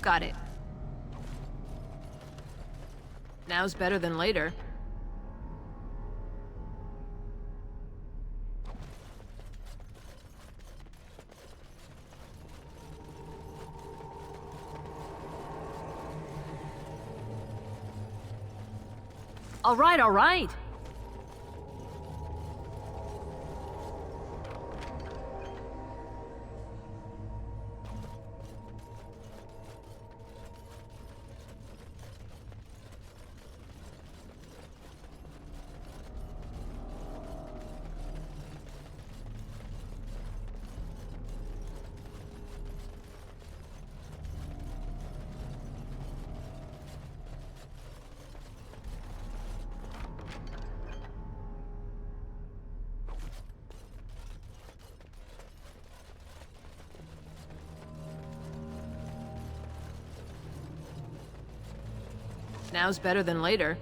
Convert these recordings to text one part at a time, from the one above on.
Got it. Now's better than later. All right, all right. Now's better than later.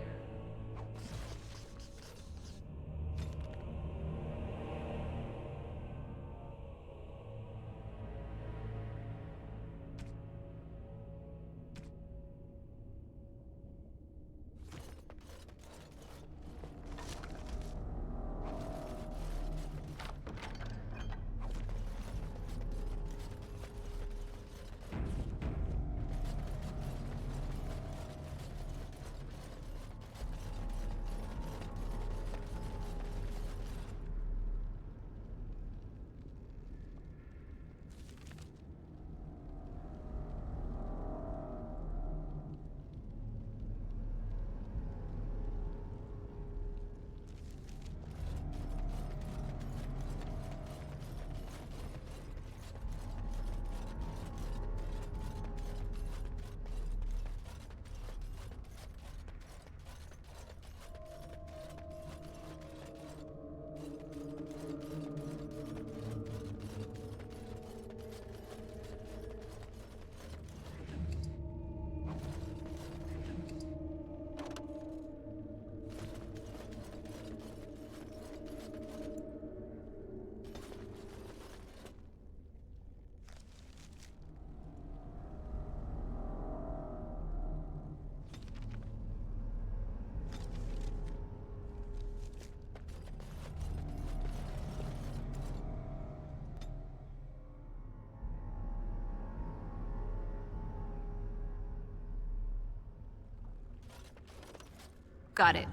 Got it.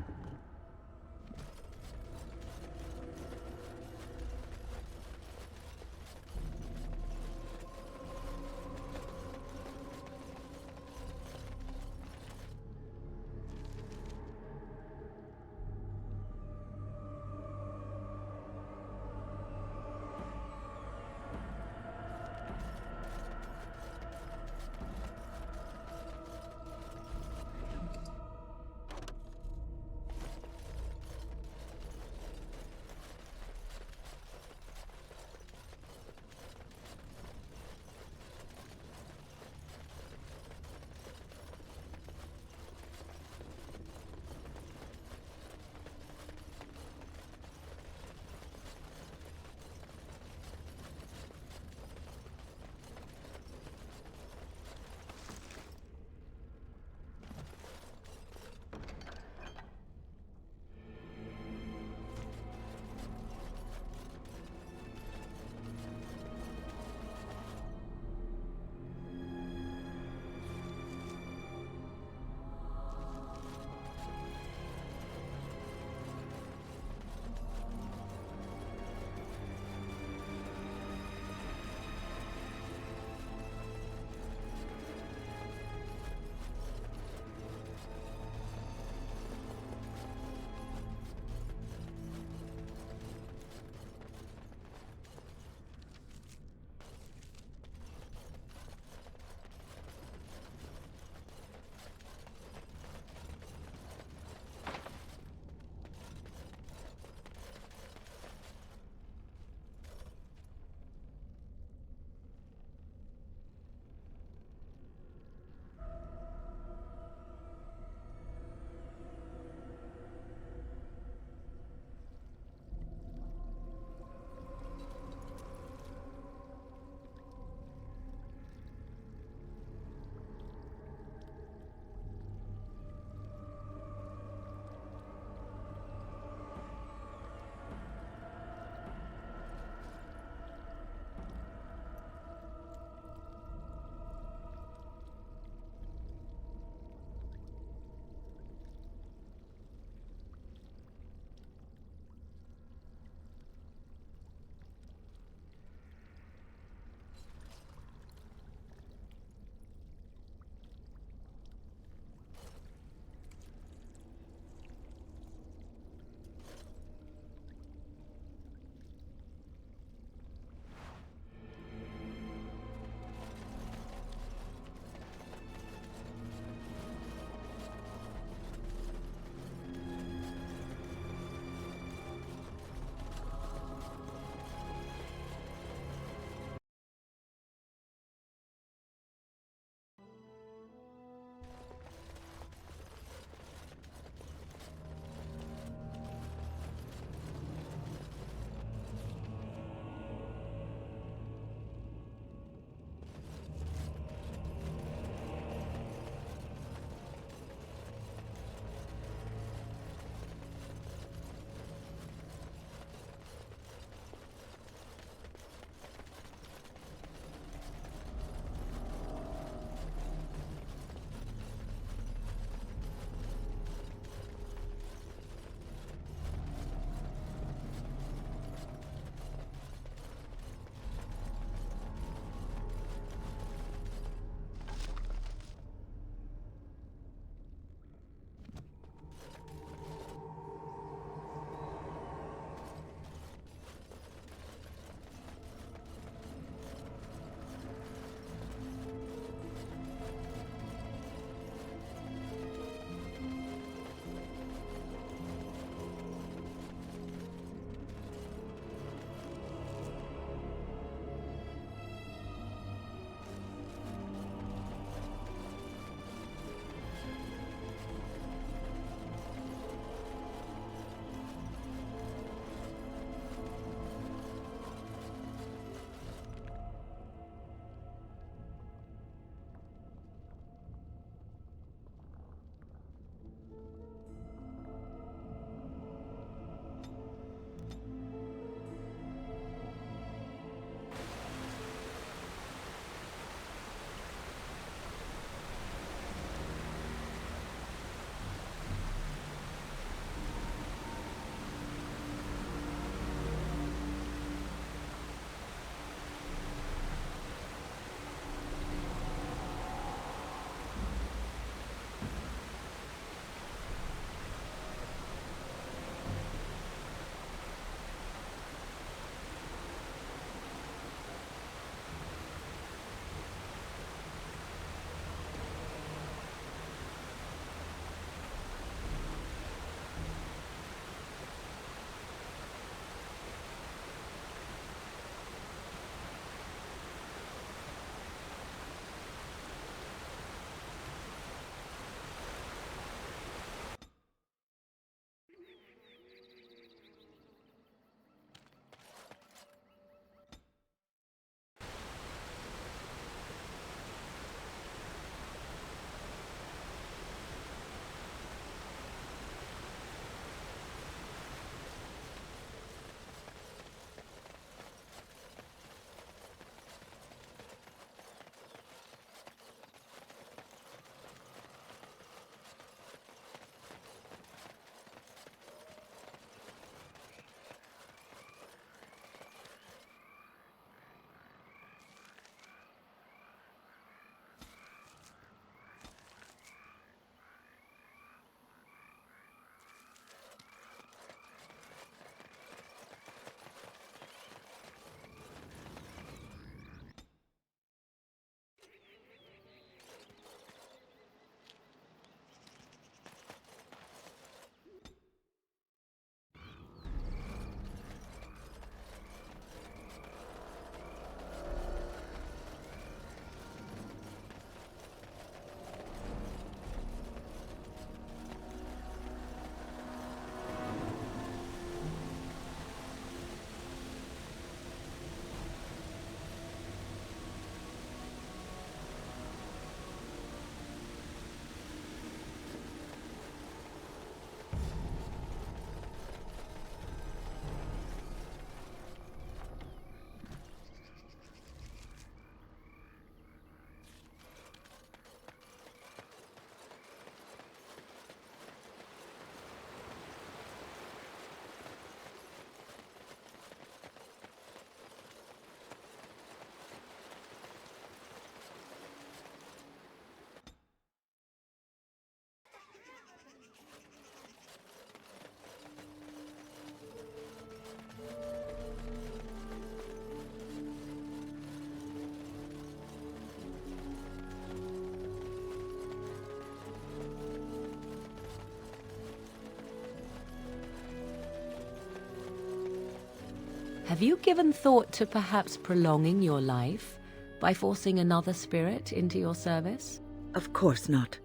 Have you given thought to perhaps prolonging your life by forcing another spirit into your service? Of course not.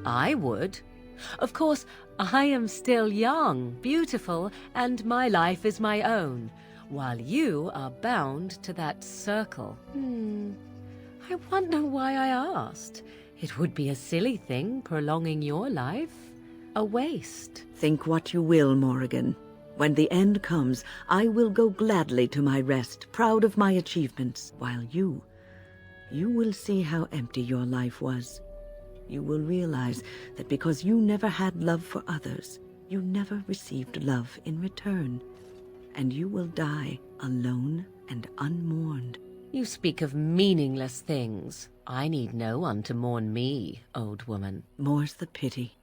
I would. Of course, I am still young, beautiful, and my life is my own, while you are bound to that circle. I wonder why I asked. It would be a silly thing, prolonging your life. A waste. Think what you will, Morrigan. When the end comes, I will go gladly to my rest, proud of my achievements, while you will see how empty your life was. You will realize that because you never had love for others, you never received love in return. And you will die alone and unmourned. You speak of meaningless things. I need no one to mourn me, old woman. More's the pity.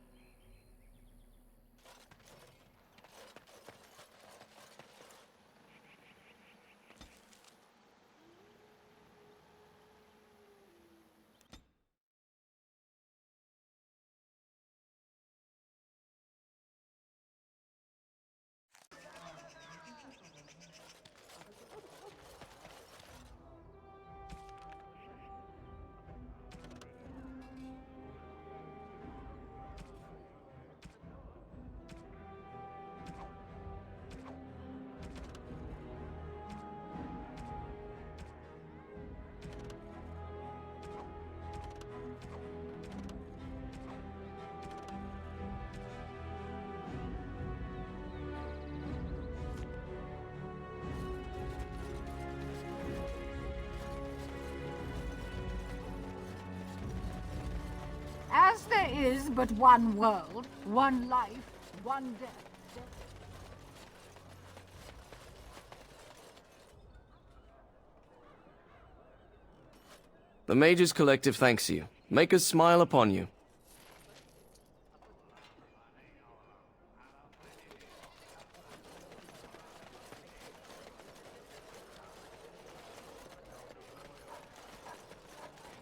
As there is but one world, one life, one death. The Mage's Collective thanks you. Make us smile upon you.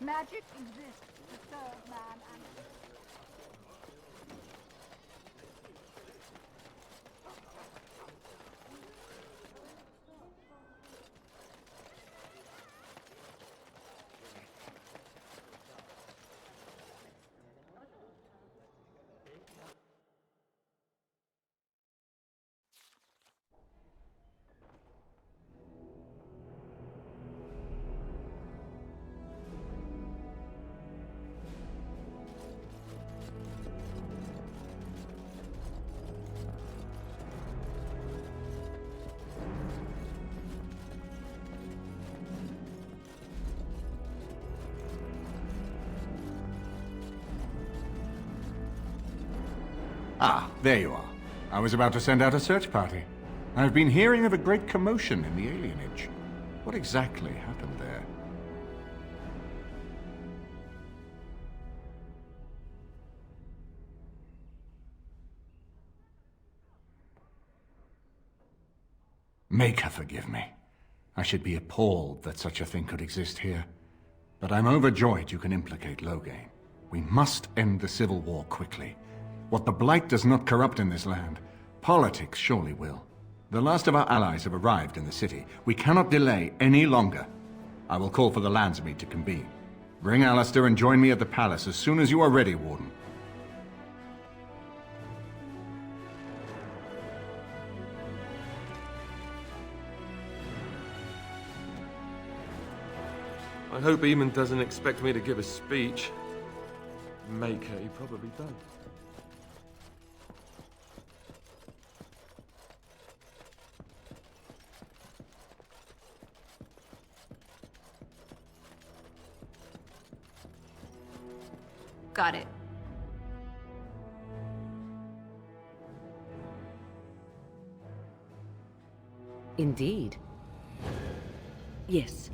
Magic exists to serve man and... Ah, there you are. I was about to send out a search party. I've been hearing of a great commotion in the alienage. What exactly happened there? Make her forgive me. I should be appalled that such a thing could exist here. But I'm overjoyed you can implicate Loghain. We must end the civil war quickly. What the Blight does not corrupt in this land, politics surely will. The last of our allies have arrived in the city. We cannot delay any longer. I will call for the Landsmeet to convene. Bring Alistair and join me at the palace as soon as you are ready, Warden. I hope Eamon doesn't expect me to give a speech. Maker, he probably does. Got it. Indeed. Yes.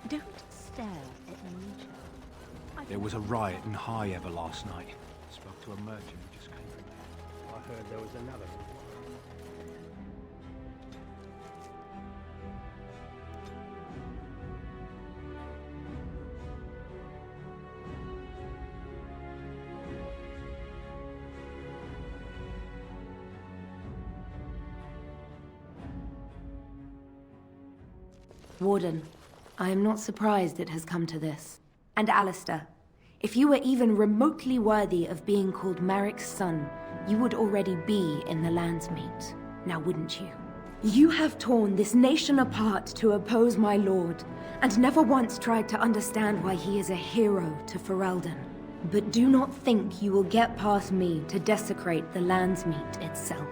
Don't stare at me. There was a riot in High Ever last night. Spoke to a merchant who just came from there. I heard there was another. Warden, I am not surprised it has come to this. And Alistair, if you were even remotely worthy of being called Marik's son, you would already be in the Landsmeet, now wouldn't you? You have torn this nation apart to oppose my lord, and never once tried to understand why he is a hero to Ferelden. But do not think you will get past me to desecrate the Landsmeet itself.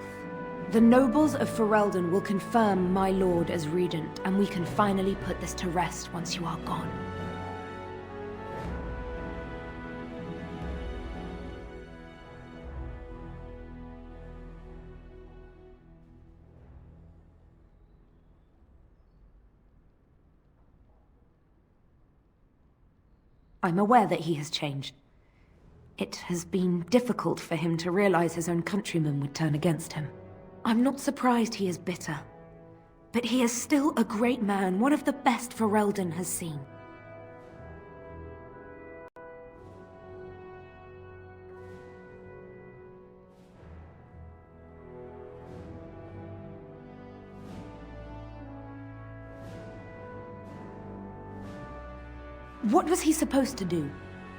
The nobles of Ferelden will confirm my lord as regent, and we can finally put this to rest once you are gone. I'm aware that he has changed. It has been difficult for him to realize his own countrymen would turn against him. I'm not surprised he is bitter. But he is still a great man, one of the best Ferelden has seen. What was he supposed to do?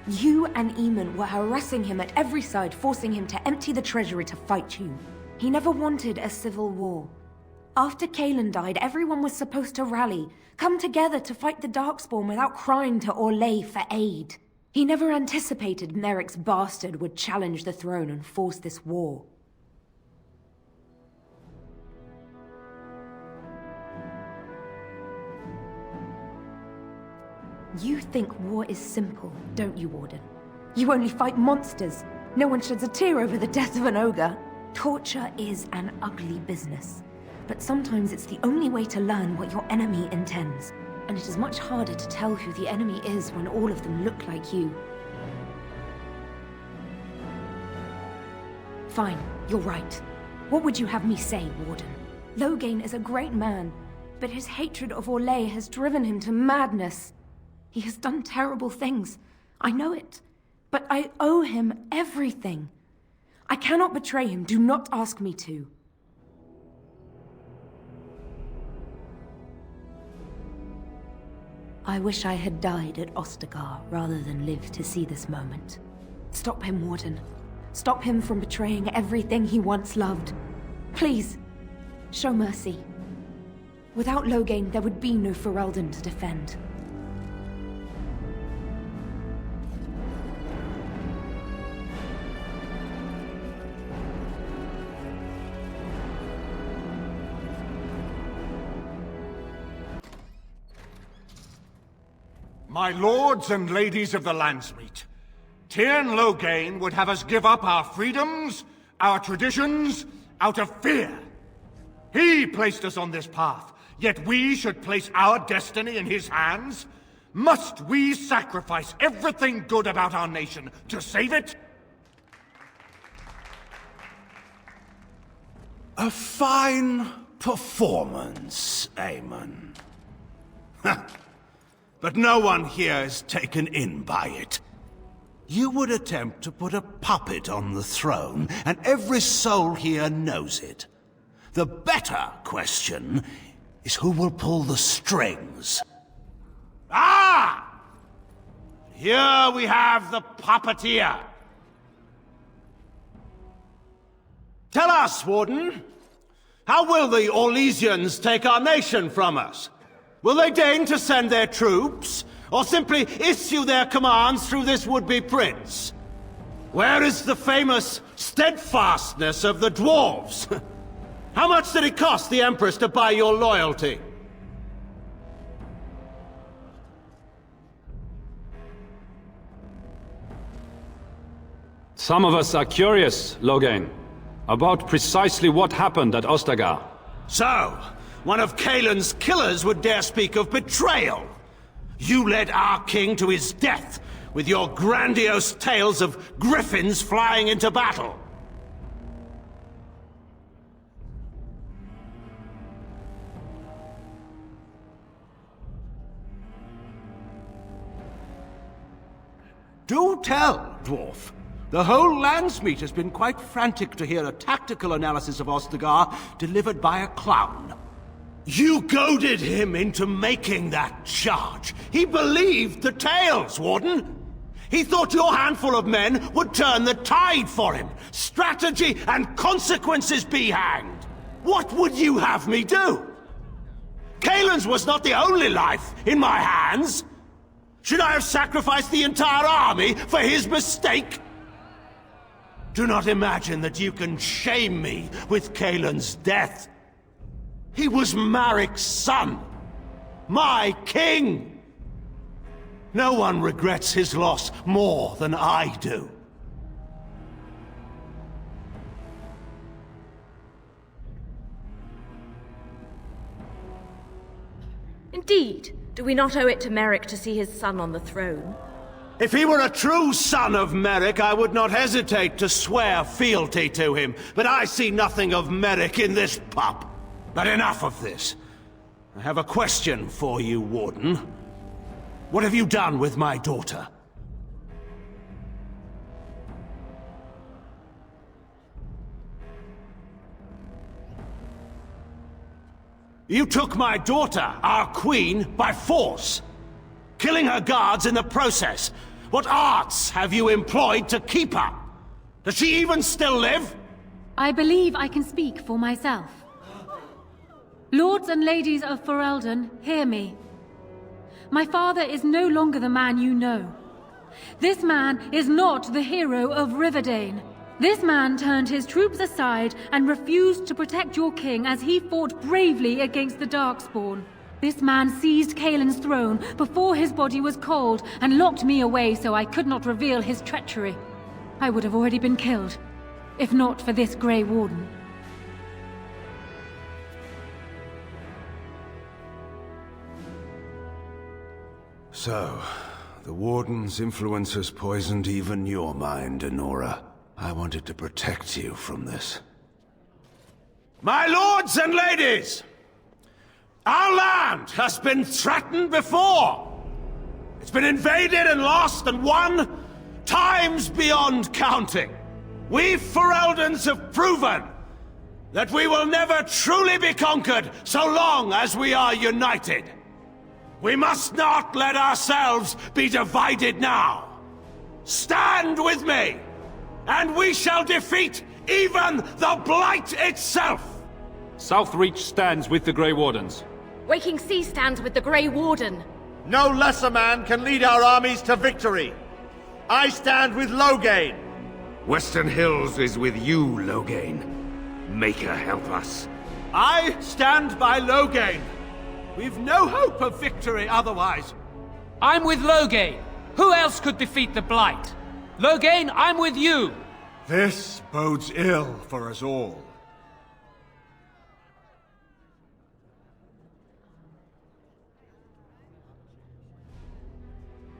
You and Eamon were harassing him at every side, forcing him to empty the treasury to fight you. He never wanted a civil war. After Kaelin died, everyone was supposed to rally, come together to fight the Darkspawn without crying to Orlais for aid. He never anticipated Merrick's bastard would challenge the throne and force this war. You think war is simple, don't you, Warden? You only fight monsters. No one sheds a tear over the death of an ogre. Torture is an ugly business, but sometimes it's the only way to learn what your enemy intends. And it is much harder to tell who the enemy is when all of them look like you. Fine, you're right. What would you have me say, Warden? Loghain is a great man, but his hatred of Orlais has driven him to madness. He has done terrible things. I know it. But I owe him everything. I cannot betray him. Do not ask me to. I wish I had died at Ostagar rather than live to see this moment. Stop him, Warden. Stop him from betraying everything he once loved. Please, show mercy. Without Loghain, there would be no Ferelden to defend. My lords and ladies of the Landsmeet, Tyrn Loghain would have us give up our freedoms, our traditions, out of fear. He placed us on this path, yet we should place our destiny in his hands? Must we sacrifice everything good about our nation to save it? A fine performance, Aemon. But no one here is taken in by it. You would attempt to put a puppet on the throne, and every soul here knows it. The better question is who will pull the strings. Ah! Here we have the puppeteer. Tell us, Warden, how will the Orlesians take our nation from us? Will they deign to send their troops, or simply issue their commands through this would-be prince? Where is the famous steadfastness of the dwarves? How much did it cost the Empress to buy your loyalty? Some of us are curious, Loghain, about precisely what happened at Ostagar. So, one of Kaelin's killers would dare speak of betrayal. You led our king to his death with your grandiose tales of griffins flying into battle. Do tell, dwarf. The whole Landsmeet has been quite frantic to hear a tactical analysis of Ostagar delivered by a clown. You goaded him into making that charge. He believed the tales, Warden. He thought your handful of men would turn the tide for him. Strategy and consequences be hanged. What would you have me do? Kaelin's was not the only life in my hands. Should I have sacrificed the entire army for his mistake? Do not imagine that you can shame me with Kaelin's death. He was Marik's son. My king. No one regrets his loss more than I do. Indeed. Do we not owe it to Merrick to see his son on the throne? If he were a true son of Merrick, I would not hesitate to swear fealty to him. But I see nothing of Merrick in this pup. But enough of this. I have a question for you, Warden. What have you done with my daughter? You took my daughter, our queen, by force, killing her guards in the process. What arts have you employed to keep her? Does she even still live? I believe I can speak for myself. Lords and ladies of Ferelden, hear me. My father is no longer the man you know. This man is not the hero of Riverdane. This man turned his troops aside and refused to protect your king as he fought bravely against the Darkspawn. This man seized Kaelin's throne before his body was cold and locked me away so I could not reveal his treachery. I would have already been killed, if not for this Grey Warden. So, the Warden's influence has poisoned even your mind, Enora. I wanted to protect you from this. My lords and ladies! Our land has been threatened before! It's been invaded and lost and won times beyond counting. We Fereldans have proven that we will never truly be conquered so long as we are united. We must not let ourselves be divided now. Stand with me! And we shall defeat even the Blight itself! Southreach stands with the Grey Wardens. Waking Sea stands with the Grey Warden. No lesser man can lead our armies to victory. I stand with Loghain. Western Hills is with you, Loghain. Make her help us. I stand by Loghain. We've no hope of victory otherwise. I'm with Loghain. Who else could defeat the Blight? Loghain, I'm with you! This bodes ill for us all.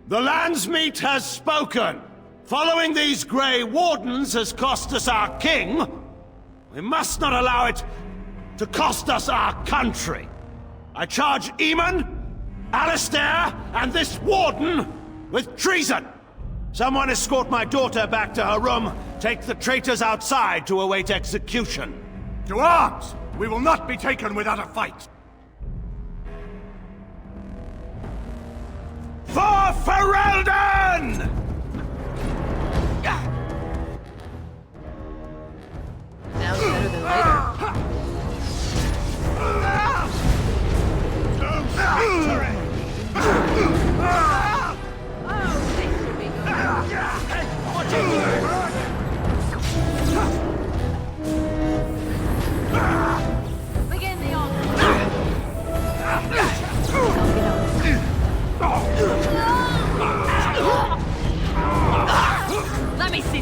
The Landsmeet has spoken. Following these Grey Wardens has cost us our king. We must not allow it to cost us our country. I charge Eamon, Alistair, and this Warden with treason. Someone escort my daughter back to her room. Take the traitors outside to await execution. To arms! We will not be taken without a fight! For Ferelden! Sounds better than later. Begin the Let me see.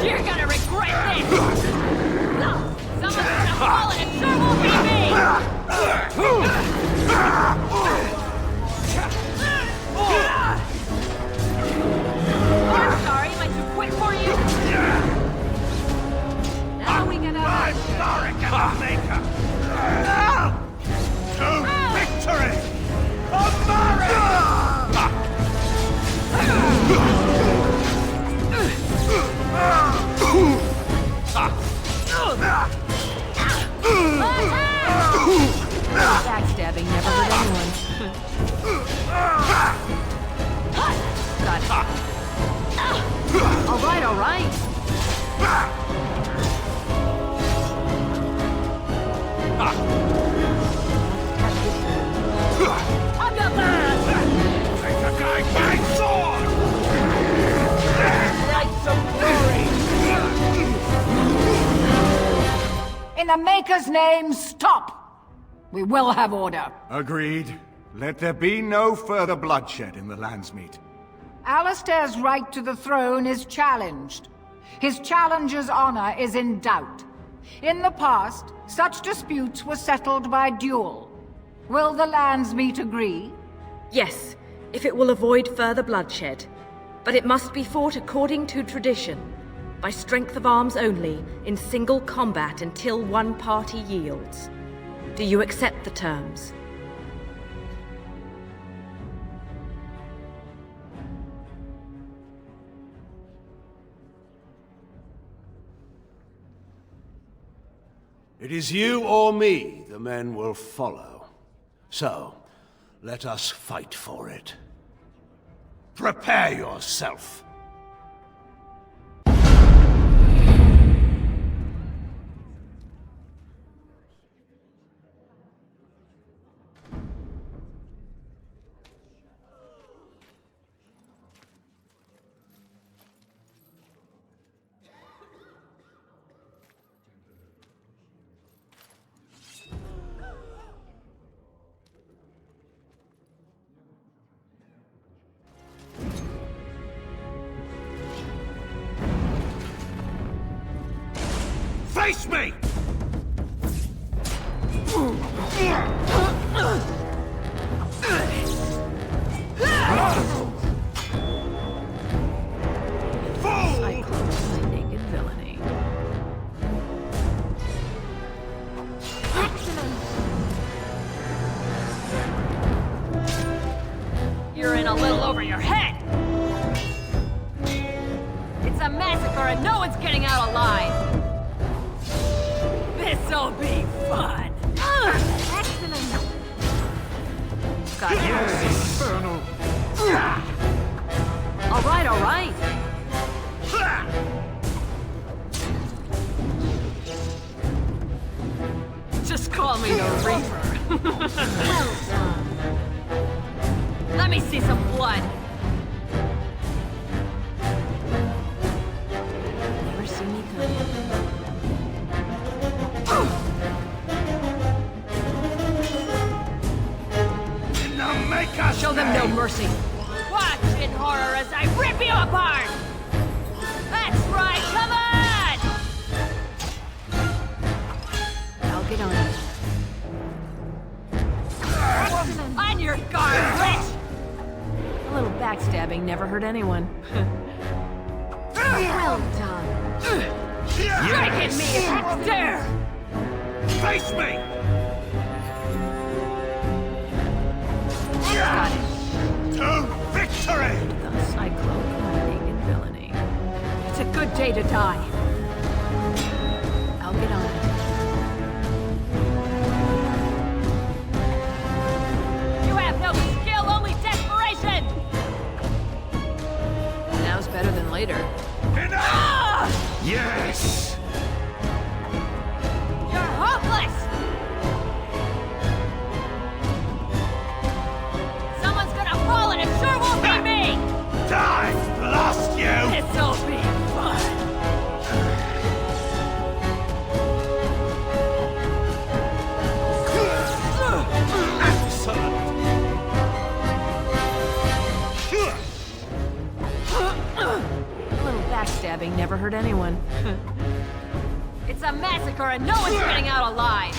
You're gonna regret this! Someone's gonna fall and it sure won't be me! I'm sorry, am I too quick for you? Now we get out. I'm sorry, Maker! Now! To victory! Backstabbing never hurt anyone. Got it. All right, all right. I'm the man! Take a guy by sword! Lights of glory! In the Maker's name, stop! We will have order. Agreed. Let there be no further bloodshed in the Landsmeet. Alistair's right to the throne is challenged. His challenger's honor is in doubt. In the past, such disputes were settled by duel. Will the Landsmeet agree? Yes, if it will avoid further bloodshed. But it must be fought according to tradition, by strength of arms only, in single combat until one party yields. Do you accept the terms? It is you or me the men will follow. So, let us fight for it. Prepare yourself. Face me! You're in a little over your head! It's a massacre and no one's getting out alive! This'll be fun! Excellent! Got yes. Infernal! All right, all right! Just call me the Reaper. Well done. Let me see some blood. Never see me coming. Show them no mercy. Watch in horror as I rip you apart! That's right, come on! I'll get on it. On your guard, witch! A little backstabbing never hurt anyone. Well done. Strike at me if you dare! Face me! Got it. To victory! The cyclone cunning and villainy. It's a good day to die. I'll get on it. You have no skill, only desperation! Now's better than later. Enough! Yes! You're hopeless! Someone's gonna fall and it sure won't be me! I've lost you! This'll be fun! anyone. It's a massacre and no one's getting out alive!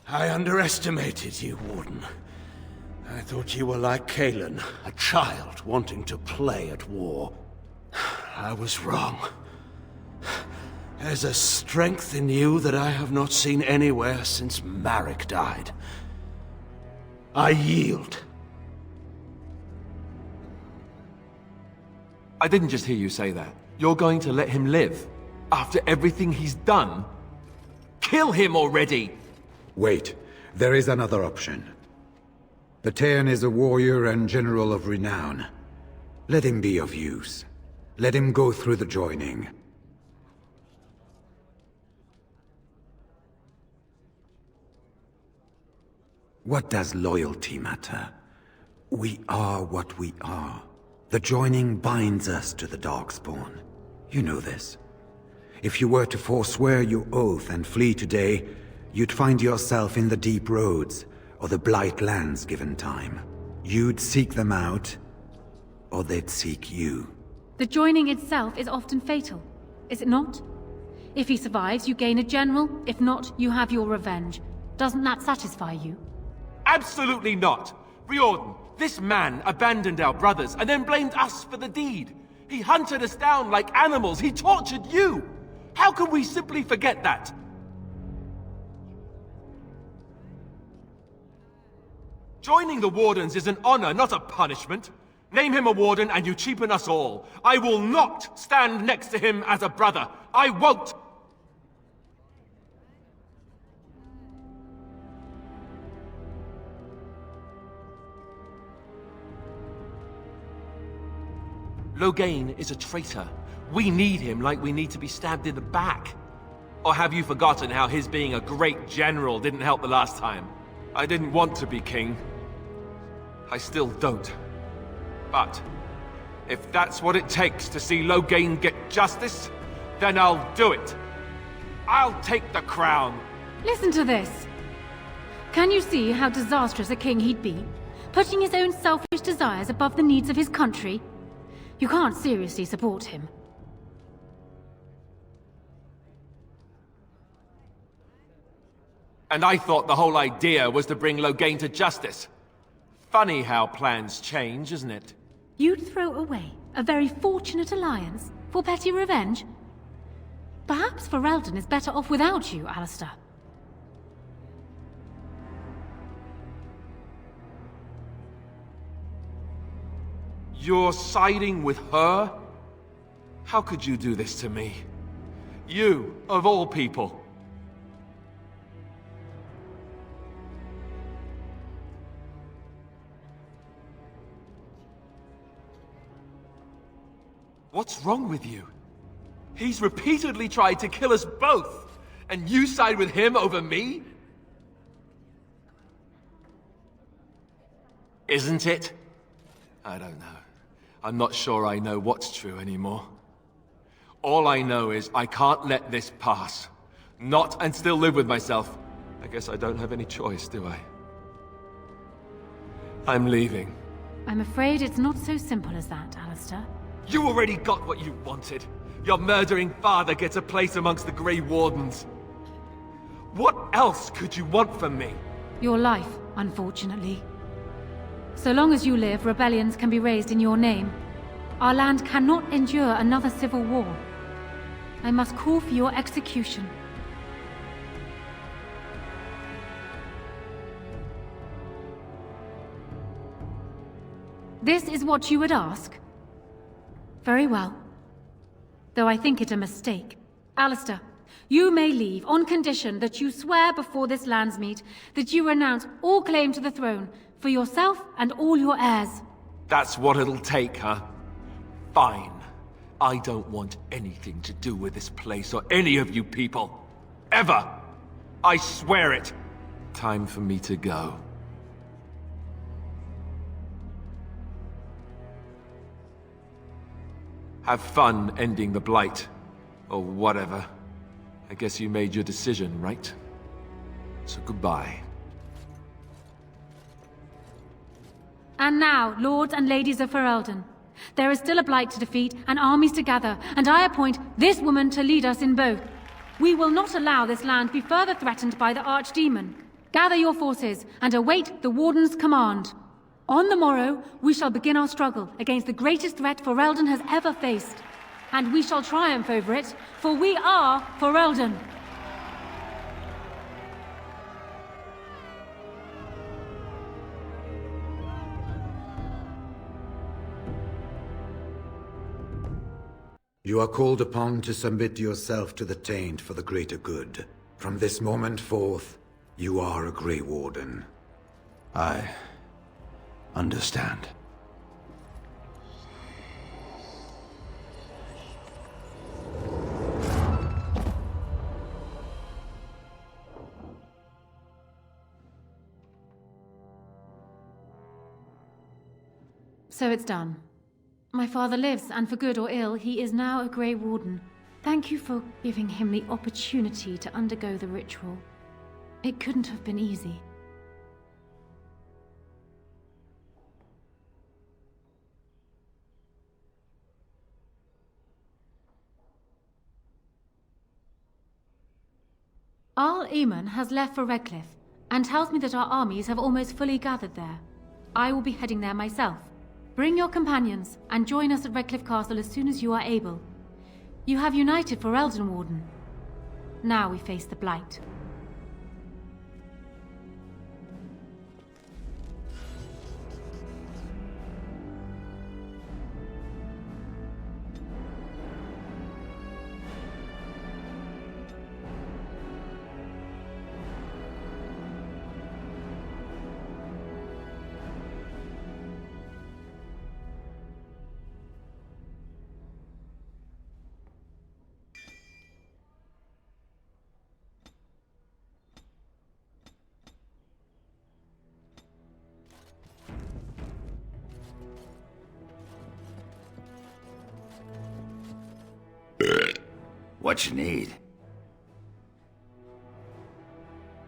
I underestimated you, Warden. I thought you were like Kalen, a child wanting to play at war. I was wrong. There's a strength in you that I have not seen anywhere since Marek died. I yield. I didn't just hear you say that. You're going to let him live? After everything he's done? Kill him already! Wait, there is another option. Patean is a warrior and general of renown. Let him be of use. Let him go through the joining. What does loyalty matter? We are what we are. The joining binds us to the Darkspawn. You know this. If you were to forswear your oath and flee today, you'd find yourself in the deep roads, or the Blight lands given time. You'd seek them out, or they'd seek you. The joining itself is often fatal, is it not? If he survives, you gain a general. If not, you have your revenge. Doesn't that satisfy you? Absolutely not! Riordan, this man abandoned our brothers and then blamed us for the deed. He hunted us down like animals. He tortured you! How can we simply forget that? Joining the Wardens is an honor, not a punishment. Name him a Warden and you cheapen us all. I will not stand next to him as a brother. I won't! Loghain is a traitor. We need him like we need to be stabbed in the back. Or have you forgotten how his being a great general didn't help the last time? I didn't want to be king. I still don't. But if that's what it takes to see Loghain get justice, then I'll do it. I'll take the crown. Listen to this. Can you see how disastrous a king he'd be? Putting his own selfish desires above the needs of his country? You can't seriously support him. And I thought the whole idea was to bring Loghain to justice. Funny how plans change, isn't it? You'd throw away a very fortunate alliance for petty revenge? Perhaps Ferelden is better off without you, Alistair. You're siding with her? How could you do this to me? You, of all people. What's wrong with you? He's repeatedly tried to kill us both, and you side with him over me? Isn't it? I don't know. I'm not sure I know what's true anymore. All I know is I can't let this pass. Not and still live with myself. I guess I don't have any choice, do I? I'm leaving. I'm afraid it's not so simple as that, Alistair. You already got what you wanted. Your murdering father gets a place amongst the Grey Wardens. What else could you want from me? Your life, unfortunately. So long as you live, rebellions can be raised in your name. Our land cannot endure another civil war. I must call for your execution. This is what you would ask? Very well. Though I think it a mistake. Alistair, you may leave on condition that you swear before this Landsmeet that you renounce all claim to the throne for yourself and all your heirs. That's what it'll take, huh? Fine. I don't want anything to do with this place or any of you people. Ever! I swear it! Time for me to go. Have fun ending the Blight. Or whatever. I guess you made your decision, right? So goodbye. And now, lords and ladies of Ferelden, There is still a blight to defeat and armies to gather, and I appoint this woman to lead us in both. We will not allow this land be further threatened by the archdemon. Gather your forces and await the Warden's command. On the morrow, we shall begin our struggle against the greatest threat Ferelden has ever faced. And we shall triumph over it, for we are Ferelden. You are called upon to submit yourself to the Taint for the greater good. From this moment forth, you are a Grey Warden. I understand. So it's done. My father lives, and for good or ill, he is now a Grey Warden. Thank you for giving him the opportunity to undergo the ritual. It couldn't have been easy. Arl Eamon has left for Redcliffe, and tells me that our armies have almost fully gathered there. I will be heading there myself. Bring your companions, and join us at Redcliffe Castle as soon as you are able. You have united Ferelden, Warden. Now we face the Blight. What you need?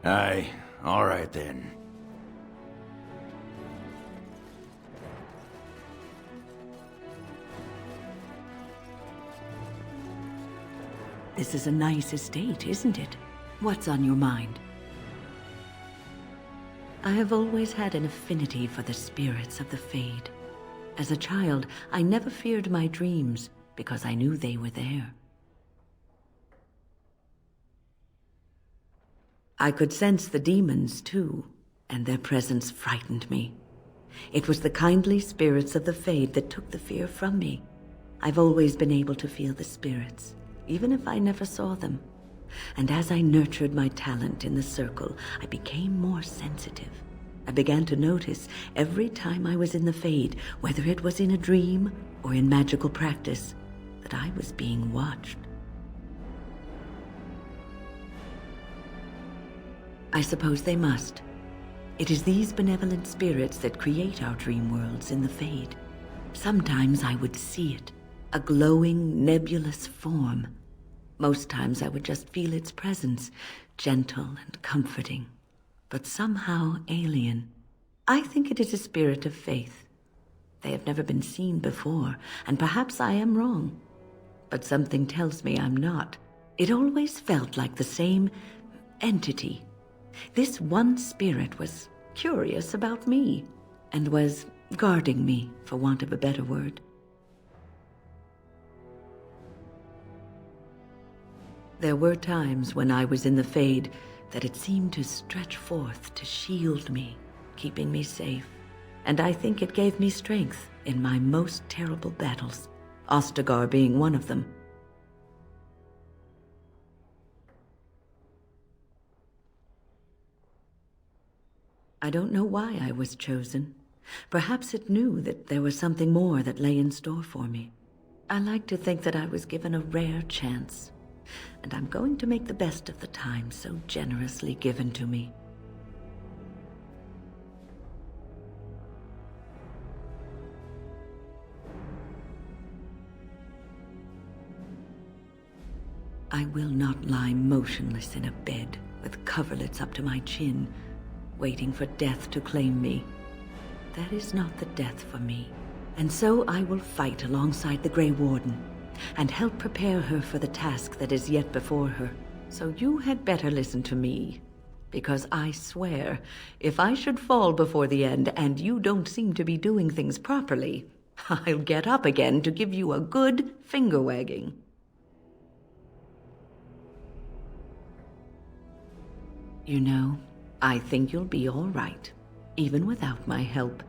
Aye, all right then. This is a nice estate, isn't it? What's on your mind? I have always had an affinity for the spirits of the Fade. As a child, I never feared my dreams because I knew they were there. I could sense the demons, too, and their presence frightened me. It was the kindly spirits of the Fade that took the fear from me. I've always been able to feel the spirits, even if I never saw them. And as I nurtured my talent in the circle, I became more sensitive. I began to notice every time I was in the Fade, whether it was in a dream or in magical practice, that I was being watched. I suppose they must. It is these benevolent spirits that create our dream worlds in the Fade. Sometimes I would see it, a glowing, nebulous form. Most times I would just feel its presence, gentle and comforting, but somehow alien. I think it is a spirit of faith. They have never been seen before, and perhaps I am wrong. But something tells me I'm not. It always felt like the same entity. This one spirit was curious about me, and was guarding me, for want of a better word. There were times when I was in the Fade that it seemed to stretch forth to shield me, keeping me safe. And I think it gave me strength in my most terrible battles, Ostagar being one of them. I don't know why I was chosen. Perhaps it knew that there was something more that lay in store for me. I like to think that I was given a rare chance, and I'm going to make the best of the time so generously given to me. I will not lie motionless in a bed with coverlets up to my chin, waiting for death to claim me. That is not the death for me. And so I will fight alongside the Grey Warden, and help prepare her for the task that is yet before her. So you had better listen to me, because I swear, if I should fall before the end and you don't seem to be doing things properly, I'll get up again to give you a good finger-wagging. You know, I think you'll be all right, even without my help.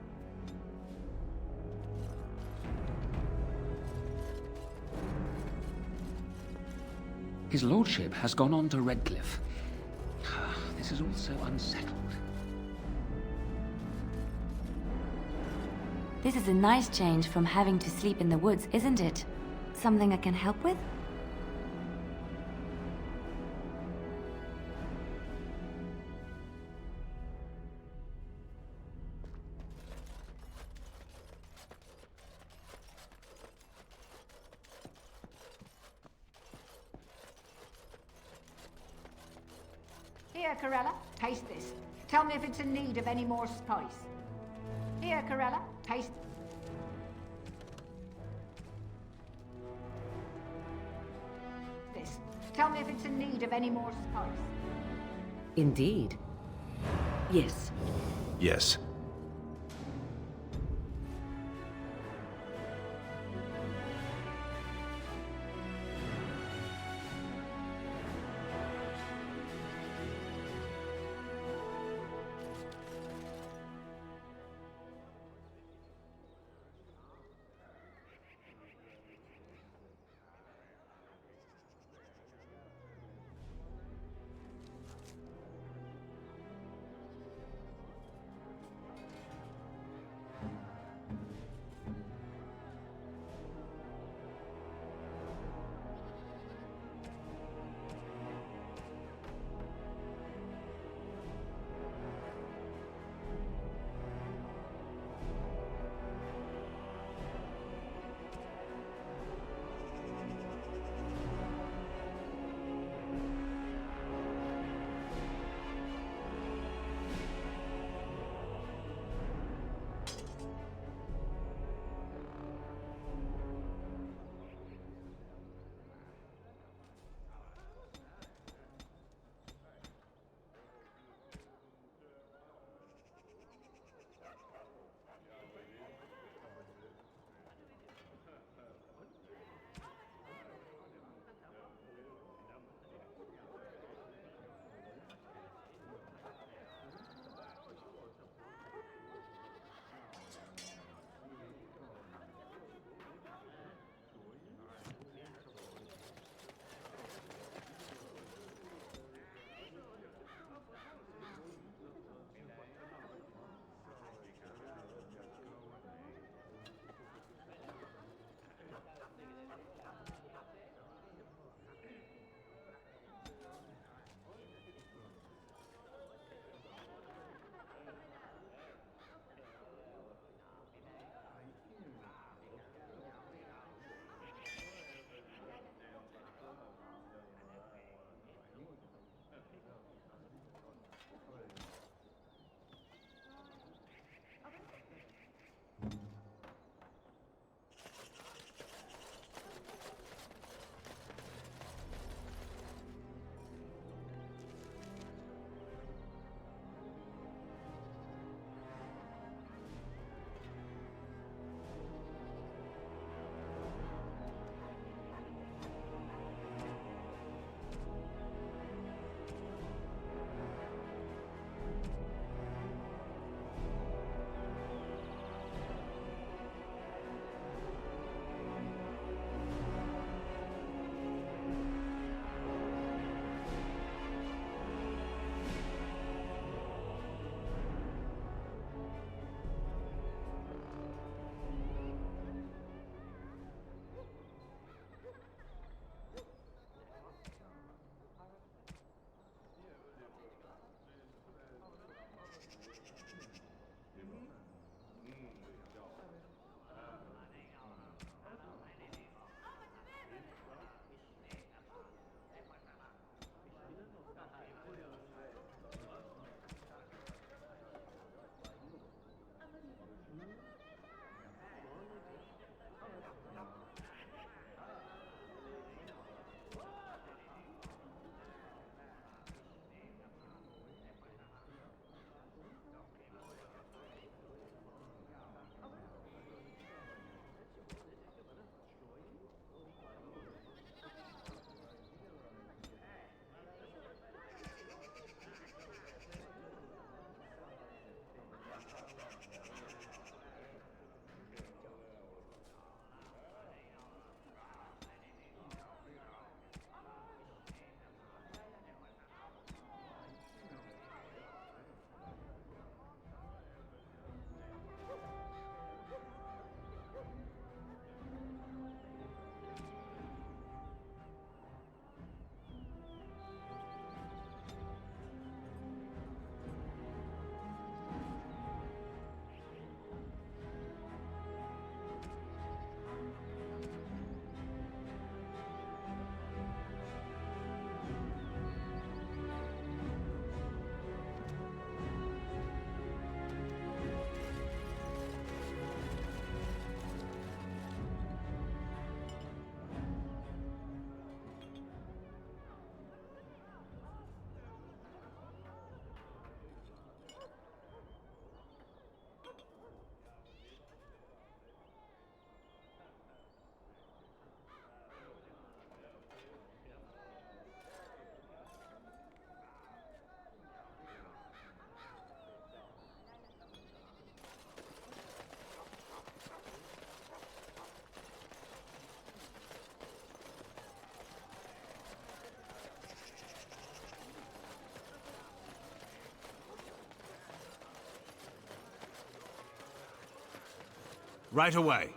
His lordship has gone on to Redcliffe. This is all so unsettled. This is a nice change from having to sleep in the woods, isn't it? Something I can help with? Here, Corella, taste this. Tell me if it's in need of any more spice. Here, Corella, taste... this. Tell me if it's in need of any more spice. Indeed. Yes. Yes. Right away.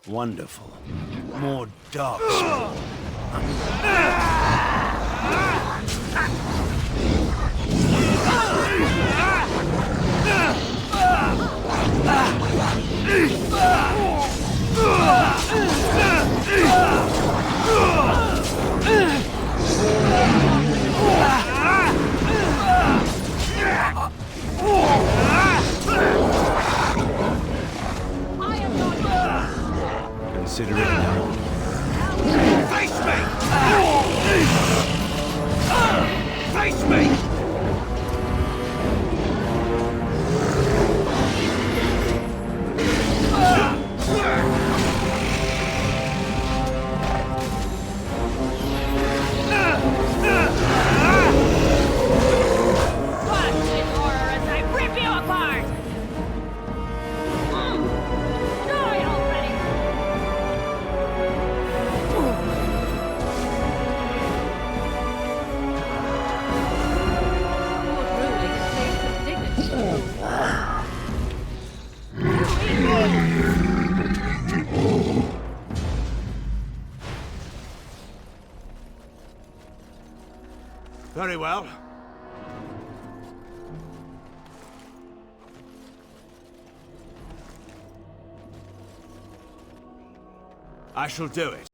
Wonderful. More Darkspawn. Consider it done. Face me! Face me! Watch in horror as I rip you apart! Die already! Very well. I shall do it.